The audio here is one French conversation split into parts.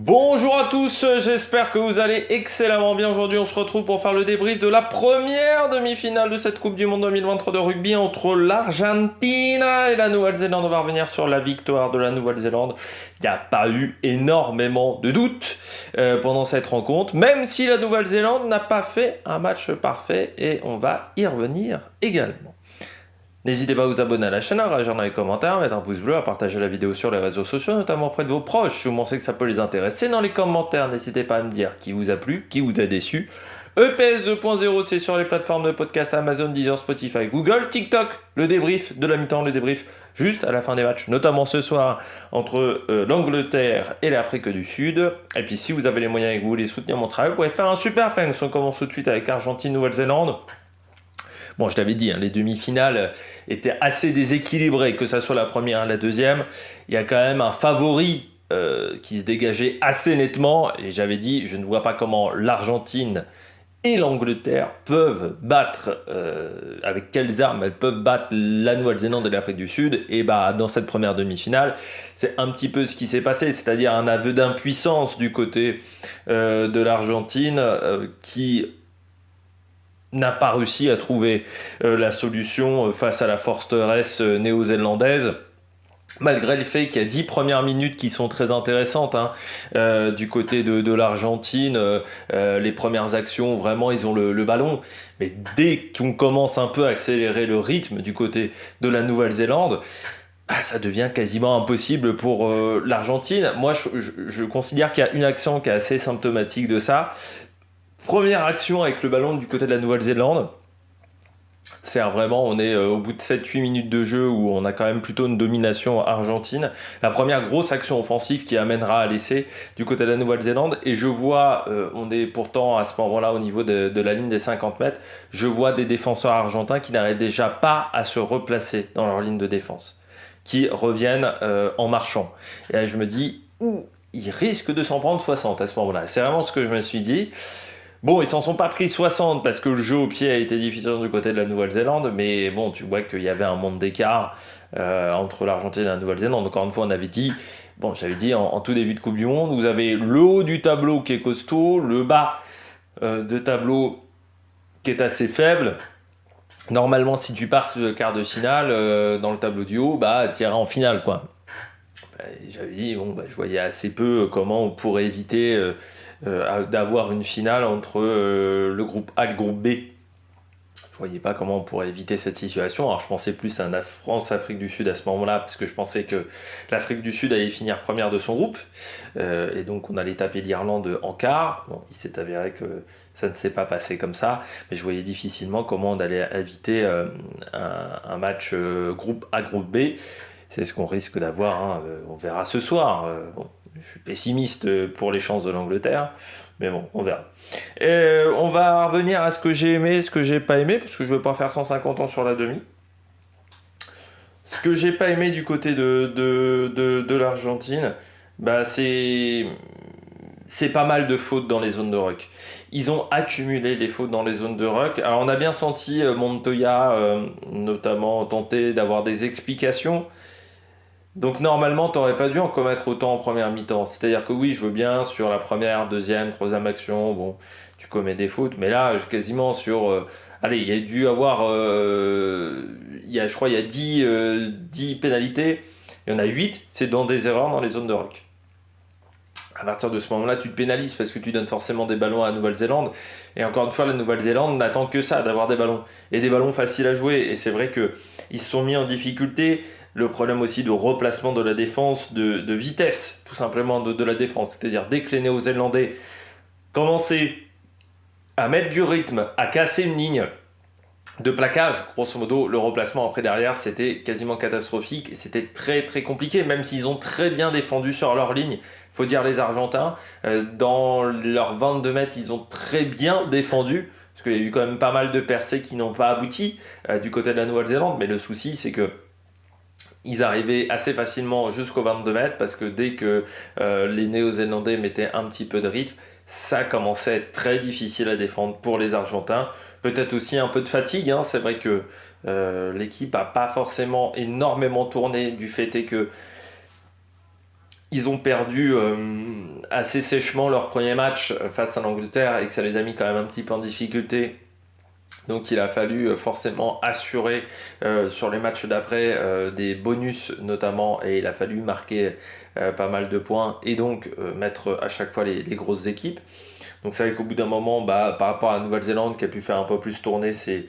Bonjour à tous, j'espère que vous allez excellemment bien. Aujourd'hui, on se retrouve pour faire le débrief de la première demi-finale de cette Coupe du Monde 2023 de rugby entre l'Argentine et la Nouvelle-Zélande. On va revenir sur la victoire de la Nouvelle-Zélande. Il n'y a pas eu énormément de doutes pendant cette rencontre, même si la Nouvelle-Zélande n'a pas fait un match parfait et on va y revenir également. N'hésitez pas à vous abonner à la chaîne, à réagir dans les commentaires, à mettre un pouce bleu, à partager la vidéo sur les réseaux sociaux, notamment auprès de vos proches, si vous pensez que ça peut les intéresser. Dans les commentaires, n'hésitez pas à me dire qui vous a plu, qui vous a déçu. EPS 2.0, c'est sur les plateformes de podcast Amazon, Deezer, Spotify, Google, TikTok, le débrief de la mi-temps, le débrief juste à la fin des matchs, notamment ce soir entre l'Angleterre et l'Afrique du Sud. Et puis si vous avez les moyens et que vous voulez soutenir mon travail, vous pouvez faire un super thanks. On commence tout de suite avec Argentine-Nouvelle-Zélande. Bon, je t'avais dit, les demi-finales étaient assez déséquilibrées, que ça soit la première et la deuxième. Il y a quand même un favori qui se dégageait assez nettement. Et j'avais dit, je ne vois pas comment l'Argentine et l'Angleterre peuvent battre, avec quelles armes elles peuvent battre la Nouvelle-Zélande et l'Afrique du Sud. Et dans cette première demi-finale, c'est un petit peu ce qui s'est passé, c'est-à-dire un aveu d'impuissance du côté de l'Argentine qui n'a pas réussi à trouver la solution face à la forteresse néo-zélandaise. Malgré le fait qu'il y a 10 premières minutes qui sont très intéressantes du côté de l'Argentine, les premières actions, vraiment, ils ont le ballon. Mais dès qu'on commence un peu à accélérer le rythme du côté de la Nouvelle-Zélande, ça devient quasiment impossible pour l'Argentine. Moi, je considère qu'il y a une action qui est assez symptomatique de ça. Première action avec le ballon du côté de la Nouvelle-Zélande. C'est vraiment, on est au bout de 7-8 minutes de jeu où on a quand même plutôt une domination argentine. La première grosse action offensive qui amènera à l'essai du côté de la Nouvelle-Zélande. Et je vois, on est pourtant à ce moment-là au niveau de la ligne des 50 mètres, je vois des défenseurs argentins qui n'arrivent déjà pas à se replacer dans leur ligne de défense, qui reviennent en marchant. Et là je me dis, ils risquent de s'en prendre 60 à ce moment-là. C'est vraiment ce que je me suis dit. Bon, ils s'en sont pas pris 60 parce que le jeu au pied a été difficile du côté de la Nouvelle-Zélande, mais bon, tu vois qu'il y avait un monde d'écart entre l'Argentine et la Nouvelle-Zélande. Encore une fois, on avait dit, j'avais dit en tout début de Coupe du Monde, vous avez le haut du tableau qui est costaud, le bas de tableau qui est assez faible. Normalement, si tu pars sur le quart de finale dans le tableau du haut, tu iras en finale, quoi. J'avais dit, je voyais assez peu comment on pourrait éviter d'avoir une finale entre le groupe A et le groupe B. Je voyais pas comment on pourrait éviter cette situation. Alors je pensais plus à la France-Afrique du Sud à ce moment-là, parce que je pensais que l'Afrique du Sud allait finir première de son groupe, et donc on allait taper l'Irlande en quart. Bon, il s'est avéré que ça ne s'est pas passé comme ça, mais je voyais difficilement comment on allait éviter un match groupe A, groupe B. C'est ce qu'on risque d'avoir, on verra ce soir. Je suis pessimiste pour les chances de l'Angleterre, mais bon, on verra. On va revenir à ce que j'ai aimé, ce que j'ai pas aimé, parce que je ne veux pas faire 150 ans sur la demi. Ce que j'ai pas aimé du côté de l'Argentine, c'est pas mal de fautes dans les zones de ruck. Ils ont accumulé les fautes dans les zones de ruck. Alors on a bien senti Montoya notamment tenter d'avoir des explications. Donc normalement, tu n'aurais pas dû en commettre autant en première mi-temps. C'est-à-dire que oui, je veux bien sur la première, deuxième, troisième action, tu commets des fautes. Mais là, quasiment sur... il y a dû avoir... je crois il y a 10 pénalités. Il y en a 8, c'est dans des erreurs dans les zones de ruck. À partir de ce moment-là, tu te pénalises parce que tu donnes forcément des ballons à la Nouvelle-Zélande. Et encore une fois, la Nouvelle-Zélande n'attend que ça, d'avoir des ballons. Et des ballons faciles à jouer. Et c'est vrai qu'ils se sont mis en difficulté. Le problème aussi de replacement de la défense, de vitesse, tout simplement, de la défense. C'est-à-dire, dès que les Néo-Zélandais commençaient à mettre du rythme, à casser une ligne de plaquage, grosso modo, le replacement après derrière, c'était quasiment catastrophique. Et c'était très, très compliqué, même s'ils ont très bien défendu sur leur ligne. Il faut dire les Argentins, dans leurs 22 mètres, ils ont très bien défendu. Parce qu'il y a eu quand même pas mal de percées qui n'ont pas abouti du côté de la Nouvelle-Zélande. Mais le souci, c'est que ils arrivaient assez facilement jusqu'aux 22 mètres parce que dès que les Néo-Zélandais mettaient un petit peu de rythme, ça commençait à être très difficile à défendre pour les Argentins. Peut-être aussi un peu de fatigue, c'est vrai que l'équipe n'a pas forcément énormément tourné du fait que ils ont perdu assez sèchement leur premier match face à l'Angleterre et que ça les a mis quand même un petit peu en difficulté. Donc il a fallu forcément assurer sur les matchs d'après des bonus notamment, et il a fallu marquer pas mal de points et donc mettre à chaque fois les grosses équipes. Donc c'est vrai qu'au bout d'un moment, par rapport à la Nouvelle-Zélande qui a pu faire un peu plus tourner, c'est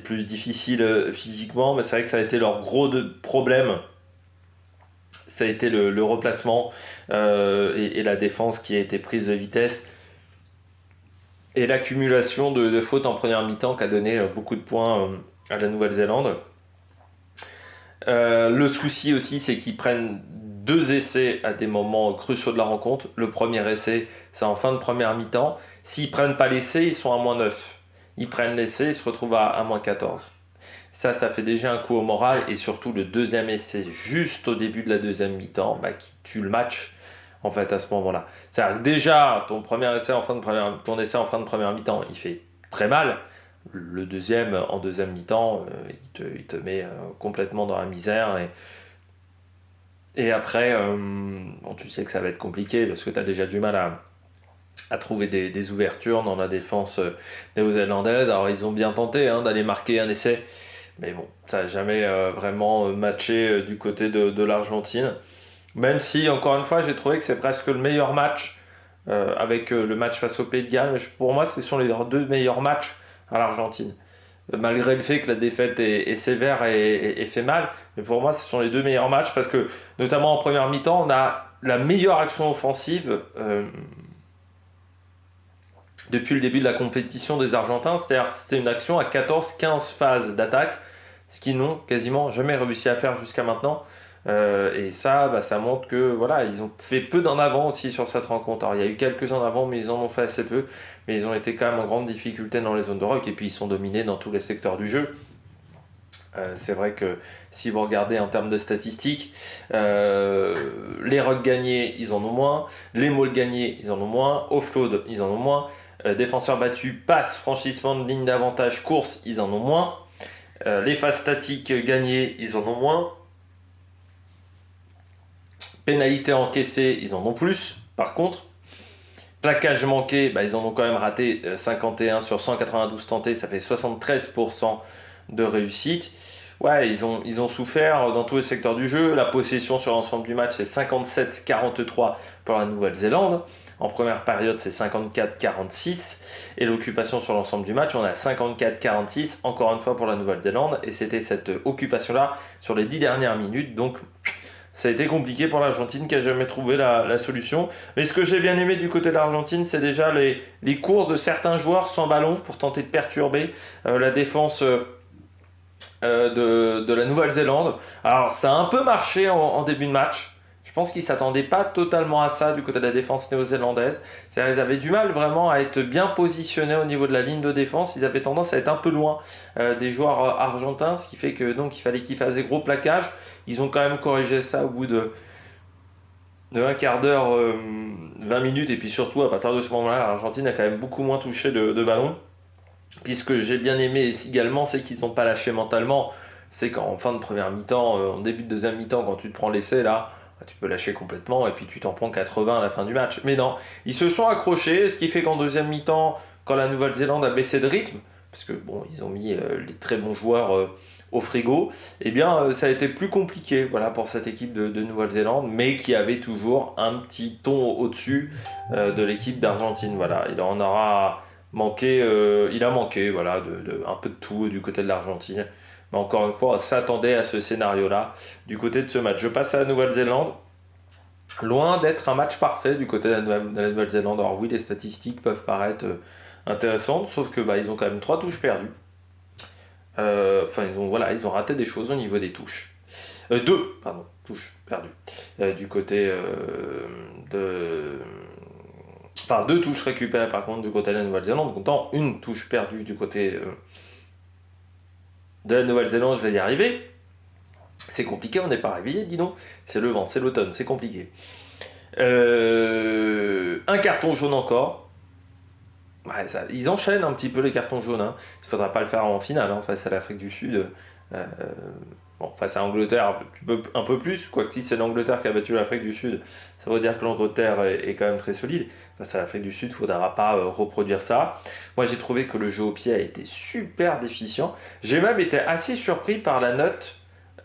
plus difficile physiquement, mais c'est vrai que ça a été leur gros problème. Ça a été le replacement et la défense qui a été prise de vitesse. Et l'accumulation de fautes en première mi-temps qui a donné beaucoup de points à la Nouvelle-Zélande. Le souci aussi, c'est qu'ils prennent 2 essais à des moments cruciaux de la rencontre. Le premier essai, c'est en fin de première mi-temps. S'ils ne prennent pas l'essai, ils sont à -9. Ils prennent l'essai, ils se retrouvent à -14. Ça fait déjà un coup au moral. Et surtout, le deuxième essai, juste au début de la deuxième mi-temps, qui tue le match. En fait, à ce moment-là. C'est-à-dire que déjà, ton essai en fin de première mi-temps, il fait très mal. Le deuxième, en deuxième mi-temps, il te met complètement dans la misère. Et après, tu sais que ça va être compliqué parce que tu as déjà du mal à trouver des ouvertures dans la défense néo-zélandaise. Alors, ils ont bien tenté d'aller marquer un essai. Mais bon, ça n'a jamais vraiment matché du côté de l'Argentine. Même si, encore une fois, j'ai trouvé que c'est presque le meilleur match avec le match face au Pays de Galles. Mais pour moi, ce sont les 2 meilleurs matchs à l'Argentine. Malgré le fait que la défaite est sévère et fait mal. Mais pour moi, ce sont les 2 meilleurs matchs parce que, notamment en première mi-temps, on a la meilleure action offensive depuis le début de la compétition des Argentins. C'est-à-dire c'est une action à 14-15 phases d'attaque, ce qu'ils n'ont quasiment jamais réussi à faire jusqu'à maintenant. Et ça, ça montre que voilà, ils ont fait peu d'en avant aussi sur cette rencontre. Alors, il y a eu quelques en avant, mais ils en ont fait assez peu. Mais ils ont été quand même en grande difficulté dans les zones de ruck. Et puis, ils sont dominés dans tous les secteurs du jeu. C'est vrai que si vous regardez en termes de statistiques, les rucks gagnés, ils en ont moins. Les mauls gagnés, ils en ont moins. Offload, ils en ont moins. Défenseurs battus, passe, franchissement de ligne d'avantage, course, ils en ont moins. Les phases statiques gagnées, ils en ont moins. Pénalité encaissée, ils en ont plus. Par contre, plaquage manqué, ils en ont quand même raté 51 sur 192 tentés, ça fait 73% de réussite. Ouais, ils ont souffert dans tous les secteurs du jeu. La possession sur l'ensemble du match, c'est 57-43 pour la Nouvelle-Zélande. En première période, c'est 54-46. Et l'occupation sur l'ensemble du match, on a 54-46, encore une fois pour la Nouvelle-Zélande. Et c'était cette occupation-là sur les 10 dernières minutes. Donc, ça a été compliqué pour l'Argentine qui n'a jamais trouvé la solution. Mais ce que j'ai bien aimé du côté de l'Argentine, c'est déjà les courses de certains joueurs sans ballon pour tenter de perturber la défense de la Nouvelle-Zélande. Alors, ça a un peu marché en début de match. Je pense qu'ils ne s'attendaient pas totalement à ça du côté de la défense néo-zélandaise. C'est-à-dire qu'ils avaient du mal vraiment à être bien positionnés au niveau de la ligne de défense. Ils avaient tendance à être un peu loin des joueurs argentins, ce qui fait que donc il fallait qu'ils fassent des gros plaquages. Ils ont quand même corrigé ça au bout de un quart d'heure, 20 minutes. Et puis surtout, à partir de ce moment-là, l'Argentine a quand même beaucoup moins touché de ballon. Puis ce que j'ai bien aimé également, c'est qu'ils n'ont pas lâché mentalement. C'est qu'en fin de première mi-temps, en début de deuxième mi-temps, quand tu te prends l'essai là, tu peux lâcher complètement et puis tu t'en prends 80 à la fin du match. Mais non, ils se sont accrochés, ce qui fait qu'en deuxième mi-temps, quand la Nouvelle-Zélande a baissé de rythme, parce que bon, ils ont mis les très bons joueurs au frigo, eh bien ça a été plus compliqué pour cette équipe de Nouvelle-Zélande, mais qui avait toujours un petit ton au-dessus de l'équipe d'Argentine. Voilà, il en aura manqué, un peu de tout du côté de l'Argentine. Mais encore une fois, on s'attendait à ce scénario-là du côté de ce match. Je passe à la Nouvelle-Zélande. Loin d'être un match parfait du côté de la Nouvelle-Zélande. Alors oui, les statistiques peuvent paraître intéressantes, sauf que ils ont quand même 3 touches perdues. Ils ont raté des choses au niveau des touches. 2 touches perdues. Du côté de... Enfin, 2 touches récupérées par contre du côté de la Nouvelle-Zélande, comptant une touche perdue du côté de la Nouvelle-Zélande. Je vais y arriver. C'est compliqué, on n'est pas réveillé, dis donc. C'est le vent, c'est l'automne, c'est compliqué. Un carton jaune encore. Ouais, ils enchaînent un petit peu les cartons jaunes. Il ne faudra pas le faire en finale face à l'Afrique du Sud. Euh, bon, face à l'Angleterre, tu peux un peu plus, quoique si c'est l'Angleterre qui a battu l'Afrique du Sud, ça veut dire que l'Angleterre est quand même très solide. Face à l'Afrique du Sud, il ne faudra pas reproduire ça. Moi, j'ai trouvé que le jeu au pied a été super déficient. J'ai même été assez surpris par la note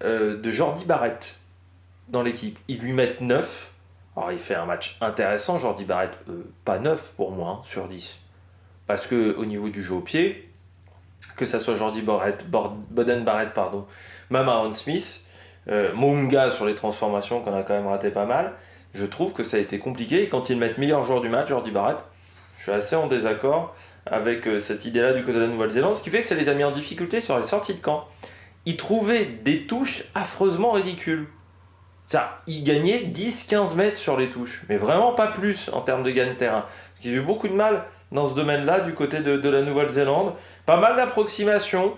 de Jordi Barrett dans l'équipe. Ils lui mettent 9. Alors, il fait un match intéressant, Jordi Barrett. Pas 9 pour moi, hein, sur 10. Parce que au niveau du jeu au pied, que ça soit Jordi Boden Barrett, pardon, même Aaron Smith, Mounga sur les transformations, qu'on a quand même raté pas mal, je trouve que ça a été compliqué. Et quand ils mettent meilleur joueur du match, Jordi Barrett, je suis assez en désaccord avec cette idée-là du côté de la Nouvelle-Zélande, ce qui fait que ça les a mis en difficulté sur les sorties de camp. Ils trouvaient des touches affreusement ridicules. Ça, ils gagnaient 10-15 mètres sur les touches, mais vraiment pas plus en termes de gain de terrain. Ils ont eu beaucoup de mal dans ce domaine-là du côté de la Nouvelle-Zélande. Pas mal d'approximations,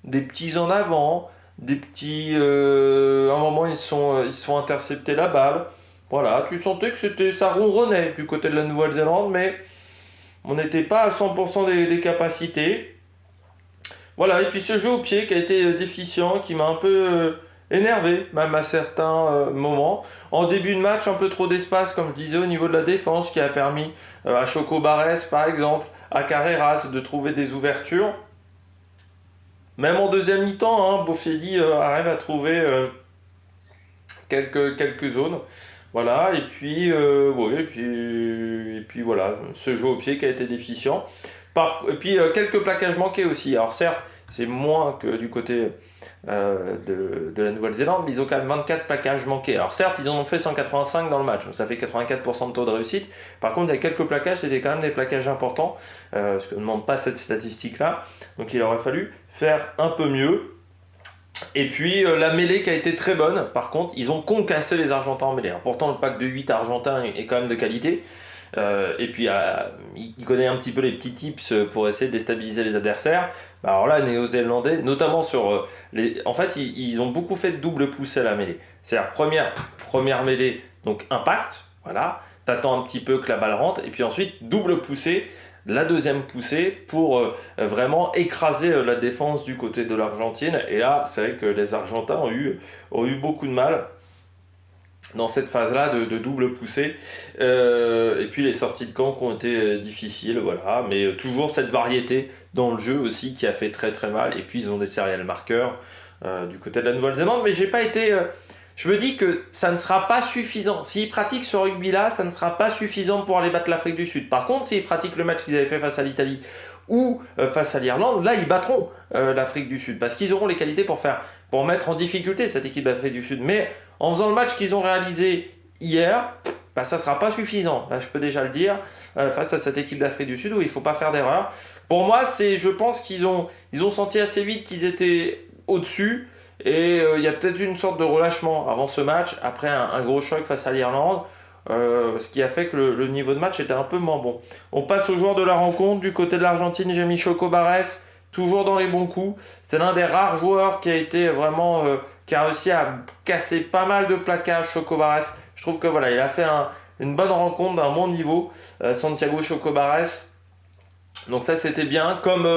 des petits en avant, des petits... à un moment, ils sont interceptés la balle. Voilà, tu sentais que ça ronronnait du côté de la Nouvelle-Zélande, mais on n'était pas à 100% des capacités. Voilà, et puis ce jeu au pied qui a été déficient, qui m'a un peu énervé, même à certains moments. En début de match, un peu trop d'espace, comme je disais, au niveau de la défense, qui a permis à Choco Barres, par exemple, à Carreras de trouver des ouvertures. Même en deuxième mi-temps, hein, Bofiedi arrive à trouver quelques zones. Voilà, et puis voilà, ce jeu au pied qui a été déficient. Et puis quelques plaquages manqués aussi. Alors certes, c'est moins que du côté de la Nouvelle-Zélande, mais ils ont quand même 24 plaquages manqués. Alors certes, ils en ont fait 185 dans le match, donc ça fait 84% de taux de réussite. Par contre, il y a quelques plaquages, c'était quand même des plaquages importants, parce qu'on ne demande pas cette statistique-là. Donc il aurait fallu faire un peu mieux. Et puis la mêlée qui a été très bonne, par contre, ils ont concassé les Argentins en mêlée. Alors, pourtant, le pack de 8 Argentins est quand même de qualité. Et puis, il connaît un petit peu les petits tips pour essayer de déstabiliser les adversaires. Alors là, les Néo-Zélandais, notamment sur les. En fait, ils ont beaucoup fait de double poussée à la mêlée. C'est-à-dire, première mêlée, donc impact, voilà. T'attends un petit peu que la balle rentre, et puis ensuite, double poussée. La deuxième poussée pour vraiment écraser la défense du côté de l'Argentine. Et là, c'est vrai que les Argentins ont eu beaucoup de mal dans cette phase-là de double poussée. Et puis les sorties de camp qui ont été difficiles, voilà. Mais toujours cette variété dans le jeu aussi qui a fait très très mal. Et puis ils ont des serial marqueurs du côté de la Nouvelle-Zélande. Mais j'ai pas été... je me dis que ça ne sera pas suffisant. S'ils pratiquent ce rugby-là, ça ne sera pas suffisant pour aller battre l'Afrique du Sud. Par contre, s'ils pratiquent le match qu'ils avaient fait face à l'Italie ou face à l'Irlande, là, ils battront l'Afrique du Sud. Parce qu'ils auront les qualités pour mettre en difficulté cette équipe d'Afrique du Sud. Mais en faisant le match qu'ils ont réalisé hier, bah, ça ne sera pas suffisant. Là, je peux déjà le dire, face à cette équipe d'Afrique du Sud où il ne faut pas faire d'erreur. Pour moi, je pense qu'ils ont senti assez vite qu'ils étaient au-dessus. Et il y a peut-être une sorte de relâchement avant ce match, après un gros choc face à l'Irlande, ce qui a fait que le niveau de match était un peu moins bon. On passe au joueur de la rencontre. Du côté de l'Argentine, j'ai mis Choco Barres, toujours dans les bons coups. C'est l'un des rares joueurs qui a été vraiment qui a réussi à casser pas mal de plaquages, Choco Barres. Je trouve que voilà, il a fait une bonne rencontre d'un bon niveau, Santiago Choco Barres. Donc ça c'était bien, comme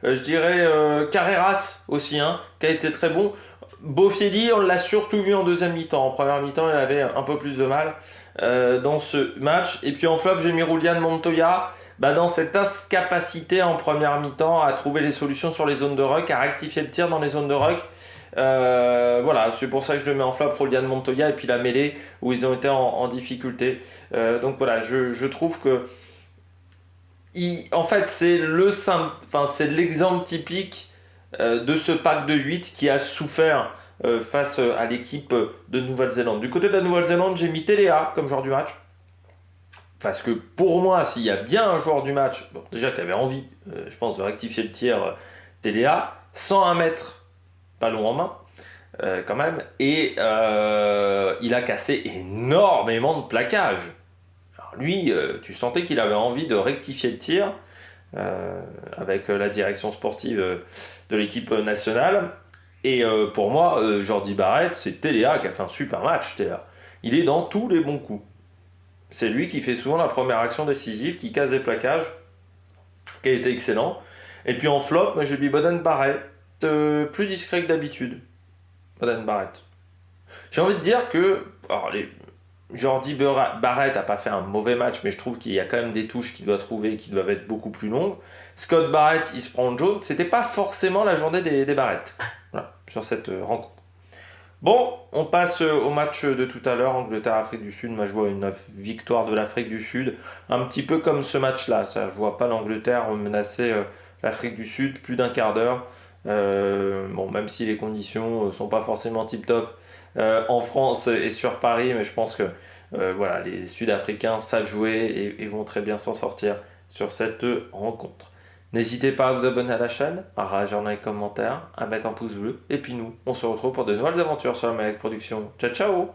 je dirais Carreras aussi, hein, qui a été très bon. Bofiedi, on l'a surtout vu en deuxième mi-temps. En première mi-temps, il avait un peu plus de mal dans ce match. Et puis en flop, j'ai mis Julian Montoya dans cette incapacité en première mi-temps à trouver les solutions sur les zones de ruck, à rectifier le tir dans les zones de ruck. Voilà, c'est pour ça que je le mets en flop, Julian Montoya, et puis la mêlée où ils ont été en difficulté. Donc voilà, je trouve que en fait, c'est l'exemple typique de ce pack de 8 qui a souffert face à l'équipe de Nouvelle-Zélande. Du côté de la Nouvelle-Zélande, j'ai mis Telea comme joueur du match. Parce que pour moi, s'il y a bien un joueur du match, bon, déjà qui avait envie, je pense, de rectifier le tir, Telea, 101 mètres, ballon en main, quand même, et il a cassé énormément de plaquages. Lui, tu sentais qu'il avait envie de rectifier le tir avec la direction sportive de l'équipe nationale. Et pour moi, Jordi Barrett, c'est Telea qui a fait un super match. Telea. Il est dans tous les bons coups. C'est lui qui fait souvent la première action décisive, qui casse des plaquages, qui a été excellent. Et puis en flop, moi j'ai mis Boden Barrett. plus discret que d'habitude, Boden Barrett. J'ai envie de dire que alors, Jordi Barrett n'a pas fait un mauvais match, mais je trouve qu'il y a quand même des touches qu'il doit trouver qui doivent être beaucoup plus longues. Scott Barrett, il se prend le jaune. C'était pas forcément la journée des Barrett voilà, sur cette rencontre. Bon, on passe au match de tout à l'heure, Angleterre-Afrique du Sud. Moi, je vois une victoire de l'Afrique du Sud, un petit peu comme ce match-là. Ça, je vois pas l'Angleterre menacer l'Afrique du Sud plus d'un quart d'heure. Bon, même si les conditions sont pas forcément tip-top en France et sur Paris, mais je pense que voilà, les Sud-Africains savent jouer et vont très bien s'en sortir sur cette rencontre. N'hésitez pas à vous abonner à la chaîne, à réagir dans les commentaires, à mettre un pouce bleu. Et puis nous, on se retrouve pour de nouvelles aventures sur la Mac Production. Ciao ciao!